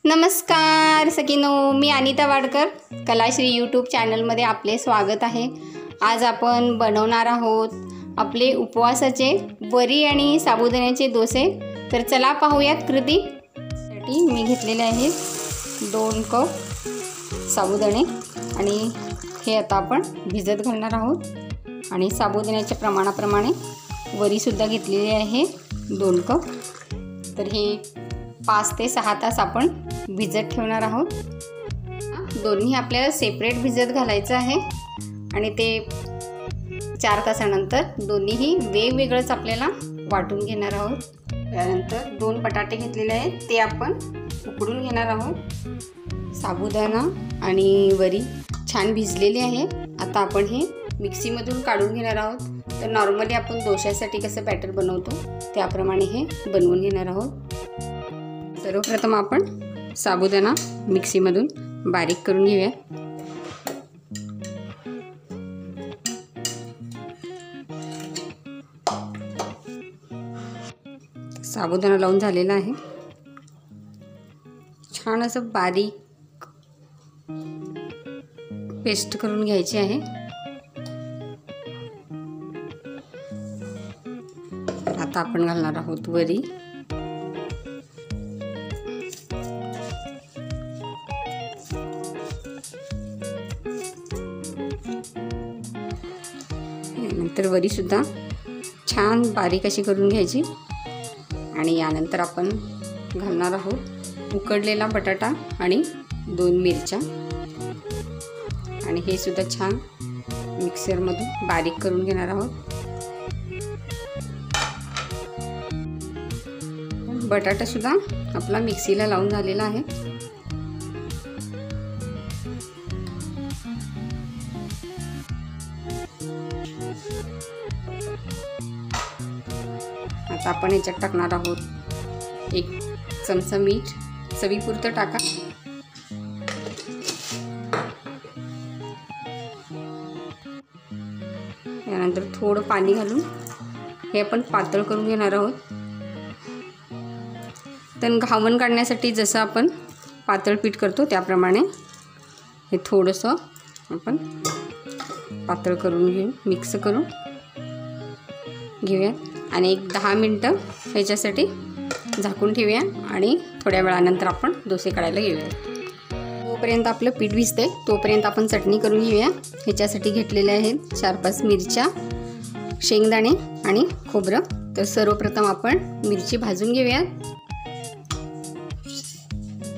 नमस्कार सखीनो, मी अनिता वाडकर कलाश्री यूट्यूब चॅनलमध्ये आपले स्वागत आहे। आज आपण बनवणार आहोत आपले उपवासाचे वरी आणि साबुदाण्याचे डोसे। तर चला पाहूयात कृती। साठी मी घेतलेले आहेत 2 कप साबुदाणे आणि हे आता आपण भिजत घालणार आहोत। आणि साबुदाण्याच्या प्रमाणाप्रमाणे वरी सुद्धा घेतलेली आहे 2 कप। तर हे 5 ते 6 तास आपण भिजत ठेवणार आहोत। दोन्ही आपल्याला सेपरेट भिजत घालायचं आहे आणि ते 4 तासानंतर दोन्हीही वेगवेगळंच आपल्याला वाटून घेणार आहोत। त्यानंतर 2 बटाटे घेतलेले आहेत, ते आपण उकडून घेणार आहोत। साबुदाणा आणि वरी छान भिजलेली आहे। आता आपण हे मिक्सीमधून काढून घेणार आहोत। तर नॉर्मली आपण डोश्यासाठी कसं बॅटर बनवतो त्याप्रमाणे हे बनवून घेणार आहोत। सर्वप्रथम आपण साबुदाणा मिक्सीमधून बारीक करून घेऊया। साबुदाणा लावून झालेला आहे। छान असं बारीक पेस्ट करून घ्यायची आहे। आता आपण घालणार आहोत वरी। नंतर वरी सुद्धा छान बारीक अशी करून घ्यायची। आणि यानंतर आपण घालणार आहोत उकडलेला बटाटा आणि 2 मिरच्या। आणि हे सुद्धा छान मिक्सरमधून बारीक करून घेणार आहोत। बटाटा सुद्धा आपला मिक्सीला लावून झालेला आहे। आता आपण याच्यात टाकणार आहोत 1 चमचा मीठ, चवीपुरतं टाका। यानंतर थोडं पाणी घालून हे आपण पातळ करून घेणार आहोत। तर घावण काढण्यासाठी जसं आपण पातळ पीठ करतो त्याप्रमाणे हे थोडंसं आपण पातळ करून घेऊ, मिक्स करून घेऊया। आणि एक 10 मिनिटं ह्याच्यासाठी झाकून ठेवूया आणि थोड्या वेळानंतर आपण डोसे काढायला घेऊया। तोपर्यंत आपलं पीठ भिजते तोपर्यंत आपण चटणी करून घेऊया। ह्याच्यासाठी घेतलेले आहेत 4-5 मिरच्या, शेंगदाणे आणि खोबरं। तर सर्वप्रथम आपण मिरची भाजून घेऊया।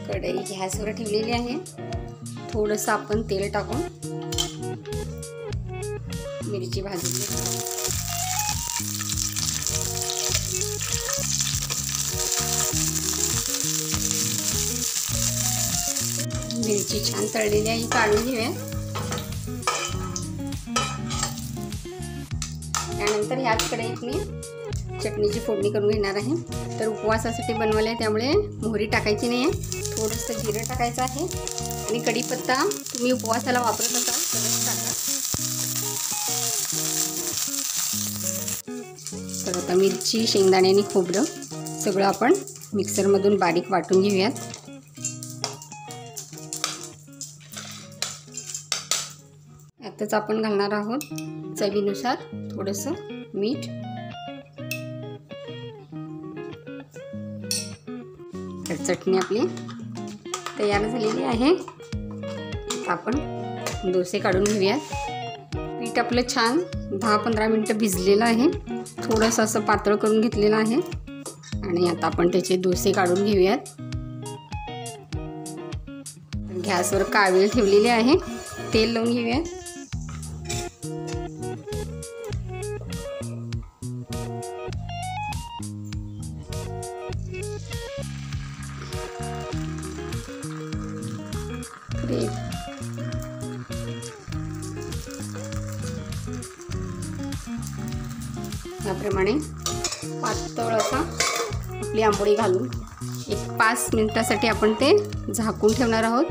कढई गॅसवर ठेवलेली आहे। थोडंसं आपण तेल टाकून मिरची भाजून घेऊया। मिरची छान तळलेली आहे, काढून घेऊया। त्यानंतर ह्याच कढईत मी चटणीची फोडणी करून घेणार आहे। तर उपवासासाठी बनवले आहे त्यामुळे मोहरी टाकायची नाही आहे, थोडंसं जिरं टाकायचं आहे आणि कढीपत्ता तुम्ही उपवासाला वापरत असाल तरच टाका। तर आता मिरची, शेंगदाणे आणि खोबरं सगळं आपण मिक्सरमधून बारीक वाटून घेऊयात। यातच आपण घालणार आहोत चवीनुसार थोडंसं मीठ। तर चटणी आपली तयार झालेली आहे। आता आपण डोसे काढून घेऊयात। पीठ आपलं छान 10-15 मिनिटं भिजलेलं आहे, थोडंसं असं पातळ करून घेतलेलं आहे। आणि आता आपण त्याचे डोसे काढून घेऊयात। गॅसवर काढी ठेवलेली आहे, तेल लावून घेऊया। याप्रमाणे पातळ असा आपली आंबोळी घालून 5 मिनिटासाठी आपण ते झाकून ठेवणार आहोत।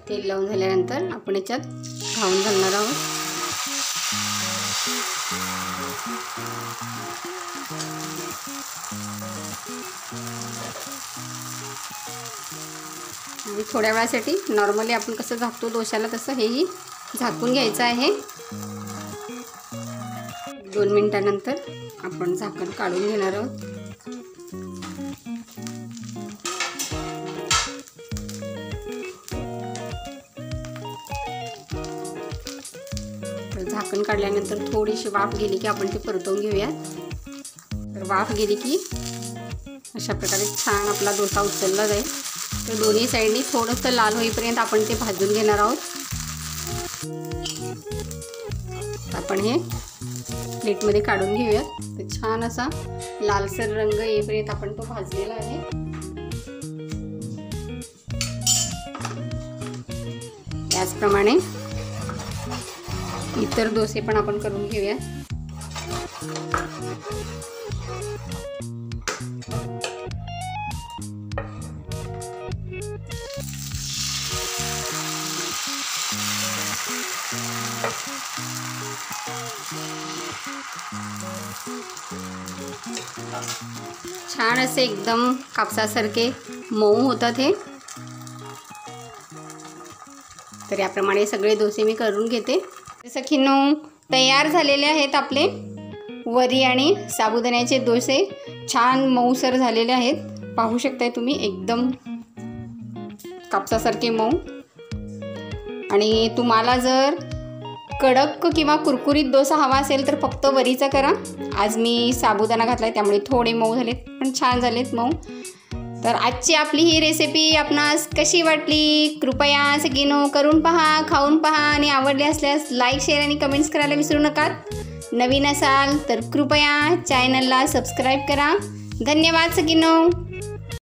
तेल लावून झाल्यानंतर आपण याच्यात घावून घालणार आहोत। आणि थोड्या वेळासाठी नॉर्मली आपण कसं झाकतो डोशाला तसं हेही झाकून घ्यायचं आहे। 2 मिनिटानंतर आपण झाकण काढून घेणार आहोत। तर झाकण काढल्यानंतर थोडीशी वाफ गेली की आपण ते परतवून घेऊया। तर वाफ गेली की अशा प्रकारे छान आपला डोसा उचलला जाईल। तर दोन्ही साईडनी थोडंसं लाल होईपर्यंत आपण ते भाजून घेणार आहोत। आपण हे प्लेटमध्ये काढून घेऊया। तर छान असा लालसर रंग येईपर्यंत आपण तो भाजलेला आहे। याचप्रमाणे इतर डोसे पण आपण करून घेऊया। छान असे एकदम कापसासारखे मऊ होतात हे। तर याप्रमाणे सगळे डोसे मी करून घेते। सखींनो, तयार झालेले आहेत आपले वरी आणि साबुदाण्याचे डोसे। छान मऊसर झालेले आहेत, पाहू शकताय तुम्ही, एकदम कापसासारखे मऊ। आणि तुम्हाला जर कडक किंवा कुरकुरीत डोसा हवा असेल तर फक्त वरीचा करा। आज मी साबुदाणा घातलाय त्यामुळे थोडे मऊ झालेत, पण छान झालेत मऊ। तर आजची आपली ही रेसिपी आपणास कशी वाटली कृपया सगळींनो करून पहा, खाऊन पहा आणि आवडले असल्यास लाईक, शेअर आणि कमेंट्स करायला विसरू नका। नवीन असाल तर कृपया चॅनलला सबस्क्राईब करा। धन्यवाद सगळींनो।